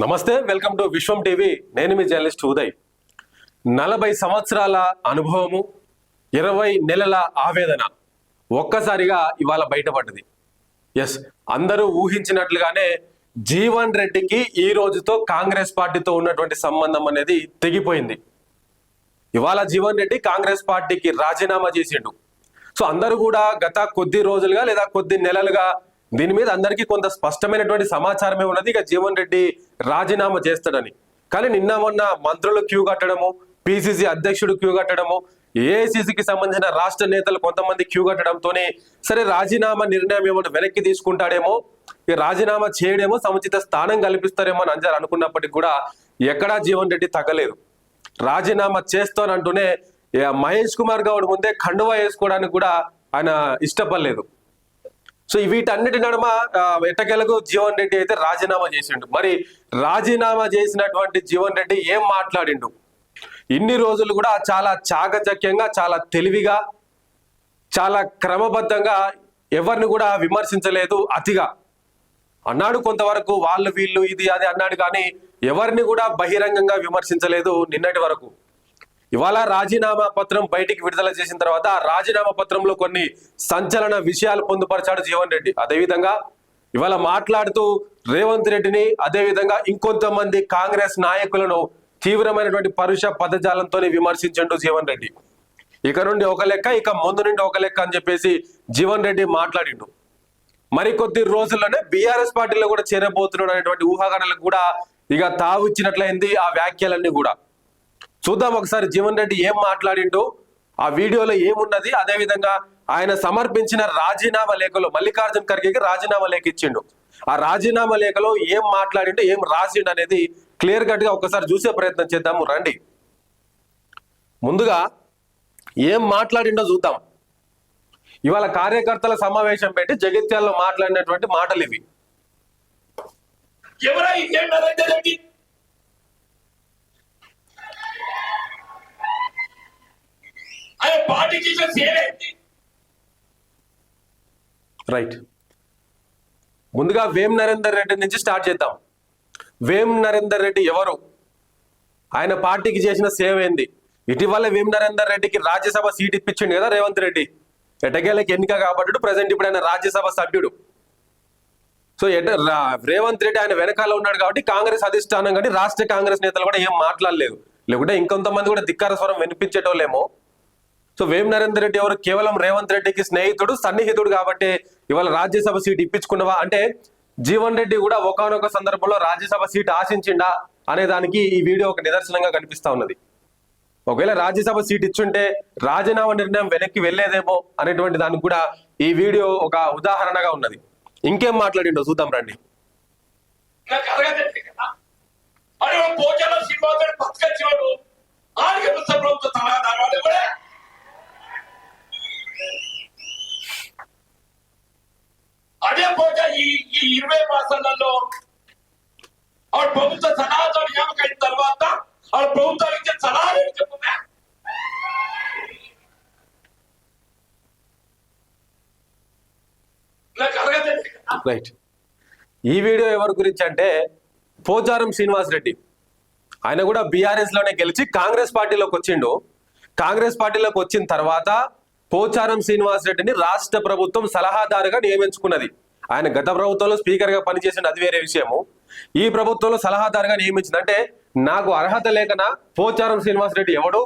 నమస్తే, welcome to Vishwam TV. నేను మీ journalist Uday. 40 సంవత్సరాల అనుభవము, 20 నెలల ఆవేదన ఒక్కసారిగా ఇవాళ బయటపడ్డది. ఎస్, అందరూ ఊహించినట్లుగానే జీవన్ రెడ్డికి ఈ రోజుతో కాంగ్రెస్ పార్టీతో ఉన్నటువంటి సంబంధం అనేది తెగిపోయింది. ఇవాళ జీవన్ రెడ్డి కాంగ్రెస్ పార్టీకి రాజీనామా చేసిండు. సో అందరూ కూడా గత కొద్ది రోజులుగా లేదా కొద్ది నెలలుగా దీని మీద అందరికీ కొంత స్పష్టమైనటువంటి సమాచారమే ఉన్నది, ఇక జీవన్ రెడ్డి రాజీనామా చేస్తాడని. కానీ నిన్న మొన్న మంత్రులు క్యూ కట్టడము, పిసిసి అధ్యక్షుడు క్యూ కట్టడము, ఏఐసిసికి సంబంధించిన రాష్ట్ర నేతలు కొంతమంది క్యూ కట్టడంతోనే సరే రాజీనామా నిర్ణయం ఏమో వెనక్కి తీసుకుంటాడేమో, ఈ రాజీనామా చేయడేమో సముచిత స్థానం కల్పిస్తారేమో అని అందరూ అనుకున్నప్పటికీ కూడా ఎక్కడా జీవన్ రెడ్డి తగ్గలేదు. రాజీనామా చేస్తానంటూనే మహేష్ కుమార్ గౌడ్ ముందే ఖండువా వేసుకోవడానికి కూడా ఆయన ఇష్టపడలేదు. సో వీటన్నిటి నడుమ ఎట్టకెలకు జీవన్ రెడ్డి అయితే రాజీనామా చేసిండు. మరి రాజీనామా చేసినటువంటి జీవన్ రెడ్డి ఏం మాట్లాడిండు? ఇన్ని రోజులు కూడా చాలా చాకచక్యంగా, చాలా తెలివిగా, చాలా క్రమబద్ధంగా ఎవరిని కూడా విమర్శించలేదు. అతిగా అన్నాడు, కొంతవరకు వాళ్ళు వీళ్ళు ఇది అది అన్నాడు, కానీ ఎవరిని కూడా బహిరంగంగా విమర్శించలేదు నిన్నటి వరకు. ఇవాళ రాజీనామా పత్రం బయటికి విడుదల చేసిన తర్వాత ఆ రాజీనామా పత్రంలో కొన్ని సంచలన విషయాలు పొందుపరిచాడు జీవన్ రెడ్డి. అదేవిధంగా ఇవాళ మాట్లాడుతూ రేవంత్ రెడ్డిని, అదేవిధంగా ఇంకొంతమంది కాంగ్రెస్ నాయకులను తీవ్రమైనటువంటి పరుష పదజాలంతో విమర్శించండు జీవన్ రెడ్డి. ఇక నుండి ఒక లెక్క, ఇక ముందు నుండి ఒక లెక్క అని చెప్పేసి జీవన్ రెడ్డి మాట్లాడిండు. మరికొద్ది రోజుల్లోనే బీఆర్ఎస్ పార్టీలో కూడా చేరబోతున్నాడు అనేటువంటి ఊహాగానాలకు కూడా ఇక తావు ఇచ్చినట్లయింది ఆ వ్యాఖ్యలన్నీ కూడా. చూద్దాం ఒకసారి జీవన్ రెడ్డి ఏం మాట్లాడిండో, ఆ వీడియోలో ఏమున్నది, అదేవిధంగా ఆయన సమర్పించిన రాజీనామా లేఖలో మల్లికార్జున్ ఖర్గేకి రాజీనామా లేఖ ఇచ్చిండు. ఆ రాజీనామా లేఖలో ఏం మాట్లాడిండో, ఏం రాసిండు అనేది క్లియర్ కట్ గా ఒకసారి చూసే ప్రయత్నం చేద్దాము రండి. ముందుగా ఏం మాట్లాడిండో చూద్దాం. ఇవాళ కార్యకర్తల సమావేశం పెట్టి జగిత్యాలలో మాట్లాడినటువంటి మాటలు ఇవి. రైట్, ముందుగా వేం నరేందర్ రెడ్డి నుంచి స్టార్ట్ చేద్దాం. వేం నరేందర్ రెడ్డి ఎవరు? ఆయన పార్టీకి చేసిన సేవ ఏంది? ఇటీవల వేం నరేందర్ రెడ్డికి రాజ్యసభ సీట్ ఇప్పించిండు కదా రేవంత్ రెడ్డి. ఎటకేళ్ళకి ఎన్నిక కాబట్టి ప్రజెంట్ ఇప్పుడు ఆయన రాజ్యసభ సభ్యుడు. సో రేవంత్ రెడ్డి ఆయన వెనకాల ఉన్నాడు కాబట్టి కాంగ్రెస్ అధిష్టానం కానీ రాష్ట్ర కాంగ్రెస్ నేతలు కూడా ఏం మాట్లాడలేదు, లేకుంటే ఇంకొంతమంది కూడా ధిక్కార స్వరం వినిపించేటోళ్ళేమో. సో వేం నరేందర్ రెడ్డి ఎవరు? కేవలం రేవంత్ రెడ్డికి స్నేహితుడు, సన్నిహితుడు కాబట్టి ఇవాళ రాజ్యసభ సీట్ ఇప్పించుకున్నవా అంటే జీవన్ రెడ్డి కూడా ఒకానొక సందర్భంలో రాజ్యసభ సీట్ ఆశించిండా అనే దానికి ఈ వీడియో ఒక నిదర్శనంగా కనిపిస్తా ఉన్నది. ఒకవేళ రాజ్యసభ సీట్ ఇచ్చుంటే రాజీనామా నిర్ణయం వెనక్కి వెళ్లేదేమో అనేటువంటి దానికి కూడా ఈ వీడియో ఒక ఉదాహరణగా ఉన్నది. ఇంకేం మాట్లాడిండో చూద్దాం రండి. అదే పోగా ఈ 20 మాసాలలో ఆవిడ ప్రభుత్వ సలహాతో నియామకైన తర్వాత ఆవిడ ప్రభుత్వానికి ఇచ్చే సలహాలు చెప్పున్నా. రైట్, ఈ వీడియో ఎవరి గురించి అంటే పోచారం శ్రీనివాస్ రెడ్డి. ఆయన కూడా బీఆర్ఎస్ లోనే గెలిచి కాంగ్రెస్ పార్టీలోకి వచ్చిండు. కాంగ్రెస్ పార్టీలోకి వచ్చిన తర్వాత పోచారం శ్రీనివాస్ రెడ్డిని రాష్ట్ర ప్రభుత్వం సలహాదారుగా నియమించుకున్నది. ఆయన గత ప్రభుత్వంలో స్పీకర్ గా పనిచేసింది, అది వేరే విషయము. ఈ ప్రభుత్వంలో సలహాదారుగా నియమించింది. అంటే నాకు అర్హత లేకనా పోచారం శ్రీనివాస్ రెడ్డి ఎవడు?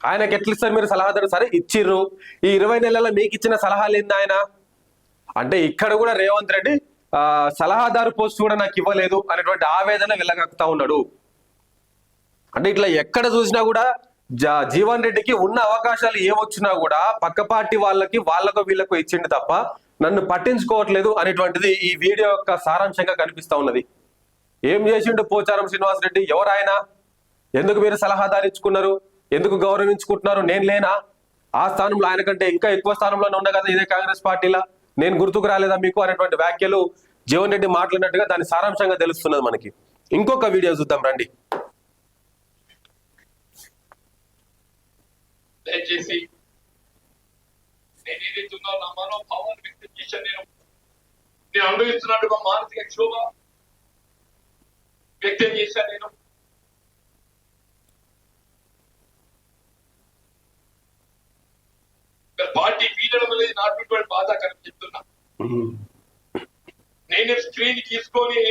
ఆయనకి ఎట్లా ఇస్తారు మీరు సలహాదారు? సరే ఇచ్చిర్రు, ఈ 20 నెలల్లో మీకు ఇచ్చిన సలహాలు ఏంది ఆయన అంటే ఇక్కడ కూడా రేవంత్ రెడ్డి సలహాదారు పోస్ట్ కూడా నాకు ఇవ్వలేదు అనేటువంటి ఆవేదన వెళ్ళగక్కుతా ఉన్నాడు. అంటే ఇట్లా ఎక్కడ చూసినా కూడా జీవన్ రెడ్డికి ఉన్న అవకాశాలు ఏమొచ్చినా కూడా పక్క పార్టీ వాళ్ళకు వీళ్ళకు ఇచ్చిండు తప్ప నన్ను పట్టించుకోవట్లేదు అనేటువంటిది ఈ వీడియో యొక్క సారాంశంగా కనిపిస్తా ఉన్నది. ఏం చేసిండు పోచారం శ్రీనివాస్ రెడ్డి? ఎవరు ఆయన? ఎందుకు మీరు సలహాదారు ఇచ్చుకున్నారు? ఎందుకు గౌరవించుకుంటున్నారు? నేను లేనా ఆ స్థానంలో? ఆయన కంటే ఇంకా ఎక్కువ స్థానంలోనే ఉన్నా కదా ఇదే కాంగ్రెస్ పార్టీలా, నేను గుర్తుకు రాలేదా మీకు అనేటువంటి వ్యాఖ్యలు జీవన్ రెడ్డి మాట్లాడినట్టుగా దాని సారాంశంగా తెలుస్తున్నది మనకి. ఇంకొక వీడియో చూద్దాం రండి. దయచేసి నేను ఏదైతుందో నా మనోభావాన్ని వ్యక్తం చేశాను. నేను అనుభవిస్తున్నట్టుగా మానసిక క్షోభ వ్యక్తం చేశాను నేను. పార్టీ వీడడం అనేది నాటువంటి బాధాకరం చెప్తున్నా. నేను స్క్రీన్ తీసుకొని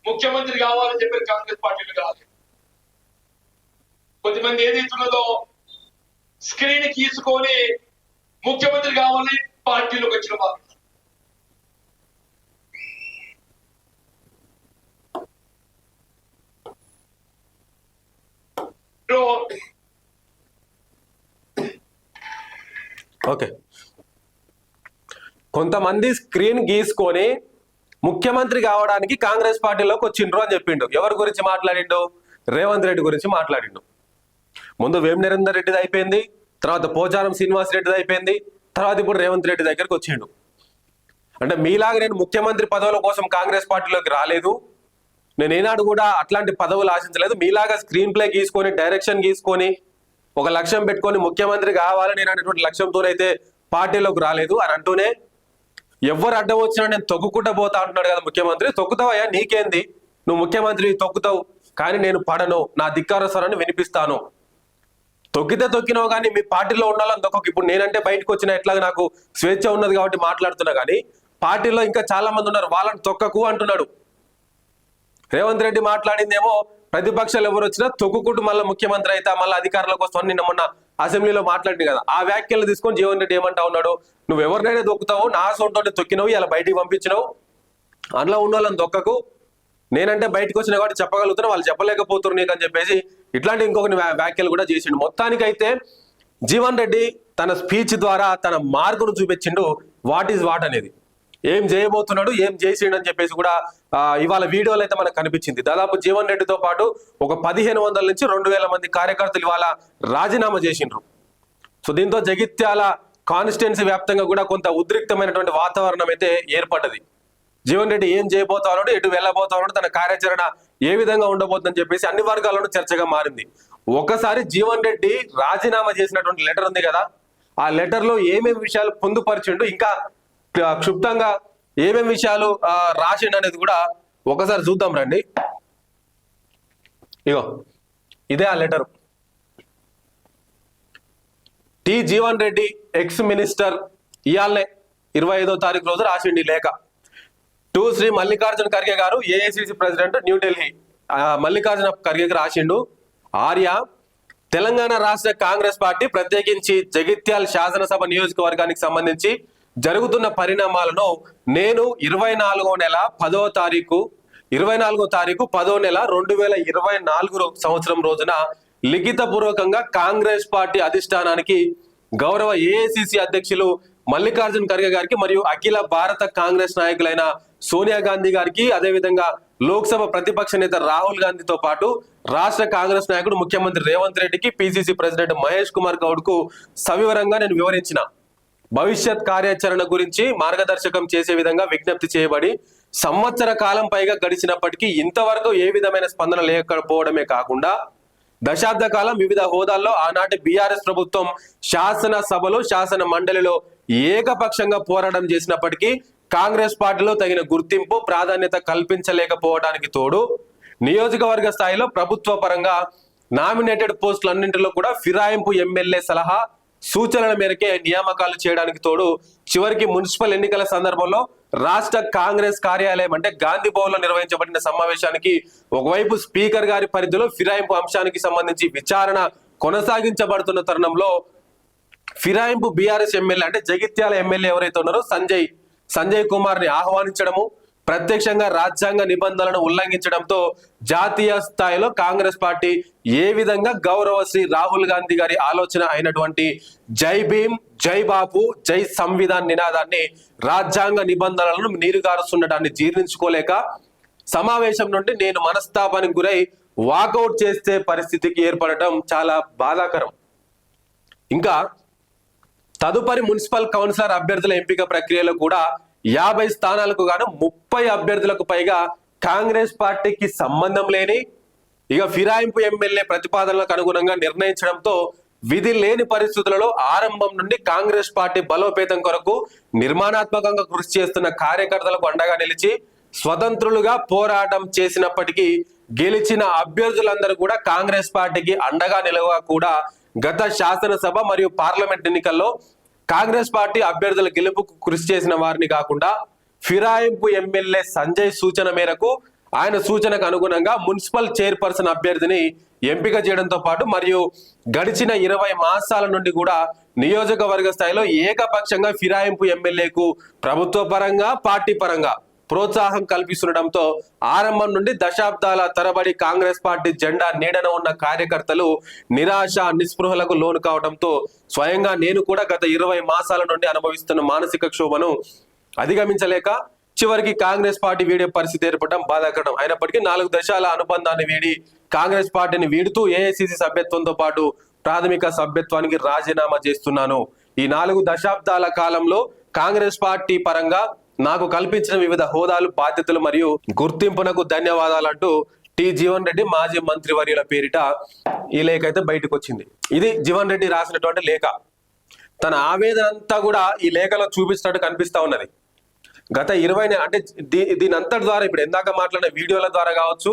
ముఖ్యమంత్రి కావాలని చెప్పి కాంగ్రెస్ పార్టీలు కాదు. కొద్దిమంది ఏదైతున్నదో స్క్రీన్ తీసుకొని ముఖ్యమంత్రి కావాలని పార్టీలోకి వచ్చిన వాళ్ళు. ఓకే, కొంతమంది స్క్రీన్ గీసుకొని ముఖ్యమంత్రి కావడానికి కాంగ్రెస్ పార్టీలోకి వచ్చిండ్రు అని చెప్పిండు. ఎవరి గురించి మాట్లాడిండు? రేవంత్ రెడ్డి గురించి మాట్లాడిండు. ముందు వేం నరేందర్ రెడ్డిది అయిపోయింది, తర్వాత పోచారం శ్రీనివాస్ రెడ్డిది అయిపోయింది, తర్వాత ఇప్పుడు రేవంత్ రెడ్డి దగ్గరికి వచ్చిండు. అంటే మీలాగా నేను ముఖ్యమంత్రి పదవుల కోసం కాంగ్రెస్ పార్టీలోకి రాలేదు, నేను ఏనాడు కూడా అట్లాంటి పదవులు ఆశించలేదు. మీలాగా స్క్రీన్ ప్లే గీసుకొని డైరెక్షన్ గీసుకొని ఒక లక్ష్యం పెట్టుకొని ముఖ్యమంత్రి కావాలని నేను అనేటువంటి లక్ష్యంతోనైతే పార్టీలోకి రాలేదు అని అంటూనే ఎవరు అడ్డం వచ్చినా నేను తొక్కుకుంటా పోతా అంటున్నాడు కదా ముఖ్యమంత్రి. తొక్కుతావయ్యా, నీకేంది, నువ్వు ముఖ్యమంత్రి తొక్కుతావు, కానీ నేను పడను, నా ధిక్కారస్వరాన్ని వినిపిస్తాను. తొక్కితే తొక్కినావు కానీ మీ పార్టీలో ఉండాలని తొక్కకు. ఇప్పుడు నేనంటే బయటకు వచ్చిన ఎట్లాగా నాకు స్వేచ్ఛ ఉన్నది కాబట్టి మాట్లాడుతున్నా, కానీ పార్టీలో ఇంకా చాలా మంది ఉన్నారు, వాళ్ళని తొక్కకు అంటున్నాడు. రేవంత్ రెడ్డి మాట్లాడిందేమో ప్రతిపక్షాలు ఎవరు వచ్చినా తొక్కుకుంటూ మళ్ళీ ముఖ్యమంత్రి అయితే మళ్ళీ అధికారంలోకి వస్తాను నిన్న మొన్న అసెంబ్లీలో మాట్లాడింది కదా. ఆ వ్యాఖ్యలు తీసుకొని జీవన్ రెడ్డి ఏమంటా ఉన్నాడు, నువ్వు ఎవరినైనా తొక్కుతావు, నా సొంత తొక్కినవు, ఇలా బయటికి పంపించినావు, అందులో ఉన్న వాళ్ళని తొక్కకు, నేనంటే బయటకు వచ్చిన కాబట్టి చెప్పగలుగుతున్నా, వాళ్ళు చెప్పలేకపోతున్నారు నీకు అని చెప్పేసి ఇట్లాంటి ఇంకొక వ్యాఖ్యలు కూడా చేసిండు. మొత్తానికైతే జీవన్ రెడ్డి తన స్పీచ్ ద్వారా తన మార్కును చూపించిండు, వాట్ ఈజ్ వాట్ అనేది, ఏం చేయబోతున్నాడు, ఏం చేసిండు అని చెప్పేసి కూడా ఇవాళ వీడియోలో అయితే మనకు కనిపించింది. దాదాపు జీవన్ రెడ్డితో పాటు ఒక 1500 నుంచి 2000 మంది కార్యకర్తలు ఇవాళ రాజీనామా చేసిండ్రు. సో దీంతో జగిత్యాల కాన్స్టిట్యున్సీ వ్యాప్తంగా కూడా కొంత ఉద్రిక్తమైనటువంటి వాతావరణం అయితే ఏర్పడ్డది. జీవన్ రెడ్డి ఏం చేయబోతా ఉన్నాడు, ఎటు వెళ్ళబోతా ఉన్నాడు, తన కార్యాచరణ ఏ విధంగా ఉండబోతుందని చెప్పేసి అన్ని వర్గాల్లోనూ చర్చగా మారింది. ఒకసారి జీవన్ రెడ్డి రాజీనామా చేసినటువంటి లెటర్ ఉంది కదా, ఆ లెటర్ లో ఏమేమి విషయాలు పొందుపరిచిండు, ఇంకా క్షుప్తంగా ఏమేమి విషయాలు రాసిండు అనేది కూడా ఒకసారి చూద్దాం రండి. ఇగో ఇదే ఆ letter. T Jeevan Reddy ex minister ఇయాలనే 25వ తారీఖు రోజు రాసిండి లేఖ. టు శ్రీ మల్లికార్జున ఖర్గే గారు, ఏఐసిసి ప్రెసిడెంట్, న్యూఢిల్లీ. మల్లికార్జున ఖర్గే రాసిండు, ఆర్య తెలంగాణ రాష్ట్ర కాంగ్రెస్ పార్టీ ప్రత్యేకించి జగిత్యాల శాసనసభ నియోజకవర్గానికి సంబంధించి జరుగుతున్న పరిణామాలను నేను 24వ నెల 10వ తారీఖు 10వ నెల 2024 సంవత్సరం రోజున లిఖిత పూర్వకంగా కాంగ్రెస్ పార్టీ అధిష్టానానికి గౌరవ ఏఐసిసి అధ్యక్షులు మల్లికార్జున ఖర్గే గారికి మరియు అఖిల భారత కాంగ్రెస్ నాయకులైన సోనియా గాంధీ గారికి, అదేవిధంగా లోక్సభ ప్రతిపక్ష నేత రాహుల్ గాంధీతో పాటు రాష్ట్ర కాంగ్రెస్ నాయకుడు ముఖ్యమంత్రి రేవంత్ రెడ్డికి, పిసిసి ప్రెసిడెంట్ మహేష్ కుమార్ గౌడ్ కు సవివరంగా నేను వివరించిన భవిష్యత్ కార్యాచరణ గురించి మార్గదర్శకం చేసే విధంగా విజ్ఞప్తి చేయబడి సంవత్సర కాలం పైగా గడిచినప్పటికీ ఇంతవరకు ఏ విధమైన స్పందన లేకపోవడమే కాకుండా దశాబ్ద కాలం వివిధ హోదాల్లో ఆనాటి బీఆర్ఎస్ ప్రభుత్వం శాసనసభలో, శాసన మండలిలో ఏకపక్షంగా పోరాటం చేసినప్పటికీ కాంగ్రెస్ పార్టీలో తగిన గుర్తింపు, ప్రాధాన్యత కల్పించలేకపోవడానికి తోడు నియోజకవర్గ స్థాయిలో ప్రభుత్వ పరంగా నామినేటెడ్ పోస్టులన్నింటిలో కూడా ఫిరాయింపు ఎమ్మెల్యే సలహా సూచనల మేరకే నియామకాలు చేయడానికి తోడు చివరికి మున్సిపల్ ఎన్నికల సందర్భంలో రాష్ట్ర కాంగ్రెస్ కార్యాలయం అంటే గాంధీ భవన్ లో నిర్వహించబడిన సమావేశానికి ఒకవైపు స్పీకర్ గారి పరిధిలో ఫిరాయింపు అంశానికి సంబంధించి విచారణ కొనసాగించబడుతున్న తరుణంలో ఫిరాయింపు బీఆర్ఎస్ ఎమ్మెల్యే అంటే జగిత్యాల ఎమ్మెల్యే ఎవరైతే ఉన్నారో సంజయ్ కుమార్ ని ఆహ్వానించడము, ప్రత్యక్షంగా రాజ్యాంగ నిబంధనలను ఉల్లంఘించడంతో జాతీయ స్థాయిలో కాంగ్రెస్ పార్టీ ఏ విధంగా గౌరవ శ్రీ రాహుల్ గాంధీ గారి ఆలోచన అయినటువంటి జై భీమ్, జై బాపు, జై సంవిధాన్ నినాదాన్ని, రాజ్యాంగ నిబంధనలను నీరుగారుస్తుండటాన్ని జీర్ణించుకోలేక సమావేశం నుండి నేను మనస్తాపానికి గురై వాకౌట్ చేసే పరిస్థితికి ఏర్పడటం చాలా బాధాకరం. ఇంకా తదుపరి మున్సిపల్ కౌన్సిలర్ అభ్యర్థుల ఎంపిక ప్రక్రియలో కూడా 50 స్థానాలకు గాను 30 అభ్యర్థులకు పైగా కాంగ్రెస్ పార్టీకి సంబంధం లేని ఇక ఫిరాయింపు ఎమ్మెల్యే ప్రతిపాదనలకు అనుగుణంగా నిర్ణయించడంతో విధి లేని పరిస్థితులలో ఆరంభం నుండి కాంగ్రెస్ పార్టీ బలోపేతం కొరకు నిర్మాణాత్మకంగా కృషి చేస్తున్న కార్యకర్తలకు అండగా నిలిచి స్వతంత్రులుగా పోరాటం చేసినప్పటికీ గెలిచిన అభ్యర్థులందరూ కూడా కాంగ్రెస్ పార్టీకి అండగా నిలవగా కూడా గత శాసనసభ మరియు పార్లమెంట్ ఎన్నికల్లో కాంగ్రెస్ పార్టీ అభ్యర్థుల గెలుపుకు కృషి చేసిన వారిని కాకుండా ఫిరాయింపు ఎమ్మెల్యే సంజయ్ సూచన మేరకు ఆయన సూచనకు అనుగుణంగా మున్సిపల్ చైర్పర్సన్ అభ్యర్థిని ఎంపిక చేయడంతో పాటు మరియు గడిచిన 20 మాసాల నుండి కూడా నియోజకవర్గ స్థాయిలో ఏకపక్షంగా ఫిరాయింపు ఎమ్మెల్యేకు ప్రభుత్వ పరంగా పార్టీ పరంగా ప్రోత్సాహం కల్పిస్తుండటంతో ఆరంభం నుండి దశాబ్దాల తరబడి కాంగ్రెస్ పార్టీ జెండా నీడన ఉన్న కార్యకర్తలు నిరాశ నిస్పృహలకు లోను కావడంతో స్వయంగా నేను కూడా గత 20 మాసాల నుండి అనుభవిస్తున్న మానసిక క్షోభను అధిగమించలేక చివరికి కాంగ్రెస్ పార్టీ వీడే పరిస్థితి ఏర్పడడం బాధాకరం. అయినప్పటికీ 4 దశాల అనుబంధాన్ని వీడి కాంగ్రెస్ పార్టీని వీడుతూ ఏఐసిసి సభ్యత్వంతో పాటు ప్రాథమిక సభ్యత్వానికి రాజీనామా చేస్తున్నాను. ఈ 4 దశాబ్దాల కాలంలో కాంగ్రెస్ పార్టీ పరంగా నాకు కల్పించిన వివిధ హోదాలు, బాధ్యతలు మరియు గుర్తింపునకు ధన్యవాదాలంటూ టి జీవన్ రెడ్డి మాజీ మంత్రివర్యుల పేరిట ఈ లేఖ అయితే బయటకు వచ్చింది. ఇది జీవన్ రెడ్డి రాసినటువంటి లేఖ. తన ఆవేదన అంతా కూడా ఈ లేఖలో చూపిస్తున్నట్టు కనిపిస్తా ఉన్నది. గత 20 అంటే దీని అంతటి ద్వారా ఇప్పుడు ఎందాక మాట్లాడిన వీడియోల ద్వారా కావచ్చు,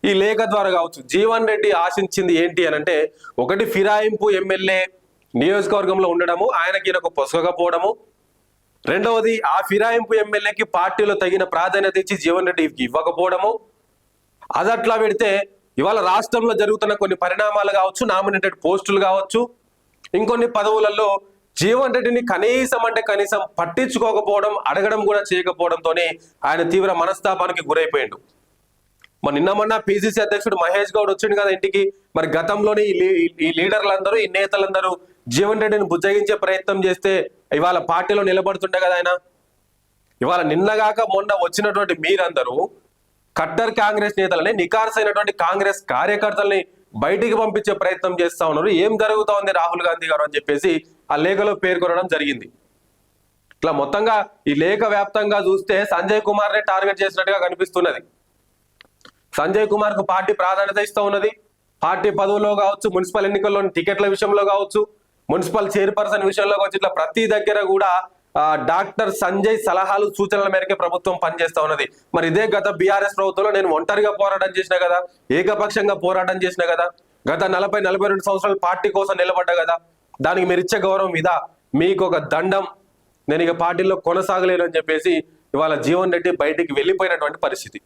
ఈ లేఖ ద్వారా కావచ్చు, జీవన్ రెడ్డి ఆశించింది ఏంటి అని అంటే, ఒకటి ఫిరాయింపు ఎమ్మెల్యే నియోజకవర్గంలో ఉండడము, ఆయనకి ఈయనకు పొసగకపోవడము, రెండవది ఆ ఫిరాయింపు ఎమ్మెల్యేకి పార్టీలో తగిన ప్రాధాన్యత ఇచ్చి జీవన్ రెడ్డికి ఇవ్వకపోవడము. అదట్లా పెడితే ఇవాళ రాష్ట్రంలో జరుగుతున్న కొన్ని పరిణామాలు కావచ్చు, నామినేటెడ్ పోస్టులు కావచ్చు, ఇంకొన్ని పదవులలో జీవన్ రెడ్డిని కనీసం పట్టించుకోకపోవడం, అడగడం కూడా చేయకపోవడంతో ఆయన తీవ్ర మనస్తాపానికి గురైపోయాడు. మరి నిన్న మొన్న పిసిసి అధ్యక్షుడు మహేష్ గౌడ్ వచ్చిండు కదా ఇంటికి. మరి గతంలోని ఈ లీడర్లందరూ, ఈ నేతలందరూ జీవన్ రెడ్డిని బుజ్జగించే ప్రయత్నం చేస్తే ఇవాళ పార్టీలో నిలబడుతుండే కదా ఆయన. ఇవాళ నిన్నగాక మొన్న వచ్చినటువంటి మీరందరూ కట్టర్ కాంగ్రెస్ నేతలని, నికార్సైనటువంటి కాంగ్రెస్ కార్యకర్తల్ని బయటికి పంపించే ప్రయత్నం చేస్తా ఉన్నారు. ఏం జరుగుతా ఉంది రాహుల్ గాంధీ గారు అని చెప్పేసి ఆ లేఖలో పేర్కొనడం జరిగింది. ఇట్లా మొత్తంగా ఈ లేఖ వ్యాప్తంగా చూస్తే సంజయ్ కుమార్ నే టార్గెట్ చేసినట్టుగా కనిపిస్తున్నది. సంజయ్ కుమార్ కు పార్టీ ప్రాధాన్యత ఇస్తూ ఉన్నది. పార్టీ పదవుల్లో కావచ్చు, మున్సిపల్ ఎన్నికల్లోని టికెట్ల విషయంలో కావచ్చు, మున్సిపల్ చైర్పర్సన్ విషయంలో కావచ్చు, ఇట్లా ప్రతి దగ్గర కూడా డాక్టర్ సంజయ్ సలహాలు, సూచనల మేరకే ప్రభుత్వం పనిచేస్తా ఉన్నది. మరి ఇదే గత బీఆర్ఎస్ ప్రభుత్వంలో నేను ఒంటరిగా పోరాటం చేసిన కదా, ఏకపక్షంగా పోరాటం చేసిన కదా, గత 40-42 సంవత్సరాలు పార్టీ కోసం నిలబడ్డా కదా, దానికి మీరు ఇచ్చే గౌరవం ఇదా? మీకు ఒక దండం, నేను ఇక పార్టీలో కొనసాగలేను అని చెప్పేసి ఇవాళ జీవన్ రెడ్డి బయటికి వెళ్ళిపోయినటువంటి పరిస్థితి.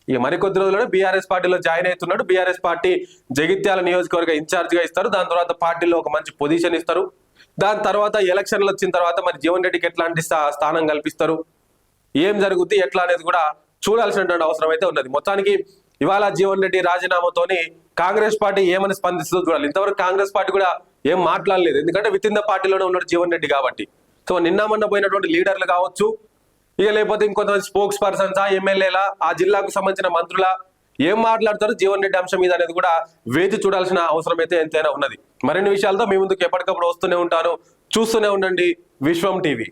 ఇక మరికొద్ది రోజుల్లో బీఆర్ఎస్ పార్టీలో జాయిన్ అవుతున్నాడు. బీఆర్ఎస్ పార్టీ జగిత్యాల నియోజకవర్గ ఇన్ఛార్జ్ గా ఇస్తారు. దాని తర్వాత పార్టీలో ఒక మంచి పొజిషన్ ఇస్తారు. దాని తర్వాత ఎలక్షన్లు వచ్చిన తర్వాత మరి జీవన్ రెడ్డికి ఎట్లాంటి స్థానం కల్పిస్తారు, ఏం జరుగుద్ది, ఎట్లా అనేది కూడా చూడాల్సినటువంటి అవసరం అయితే ఉన్నది. మొత్తానికి ఇవాళ జీవన్ రెడ్డి రాజీనామాతోని కాంగ్రెస్ పార్టీ ఏమని స్పందిస్తుందో చూడాలి. ఇంతవరకు కాంగ్రెస్ పార్టీ కూడా ఏం మాట్లాడలేదు, ఎందుకంటే విత్ ఇన్ ద పార్టీలోనే ఉన్నాడు జీవన్ రెడ్డి కాబట్టి. సో నిన్న మొన్న పోయినటువంటి లీడర్లు కావచ్చు, ఇక లేకపోతే ఇంకొంతమంది స్పోక్స్ పర్సన్స్, ఎమ్మెల్యేల, ఆ జిల్లాకు సంబంధించిన మంత్రుల ఏం మాట్లాడతారు జీవన్ రెడ్డి అంశం మీద అనేది కూడా వేచి చూడాల్సిన అవసరం అయితే ఎంతైనా ఉన్నది. మరిన్ని విషయాలతో మీ ముందుకు ఎప్పటికప్పుడు వస్తూనే ఉంటాను. చూస్తూనే ఉండండి విశ్వం టీవీ.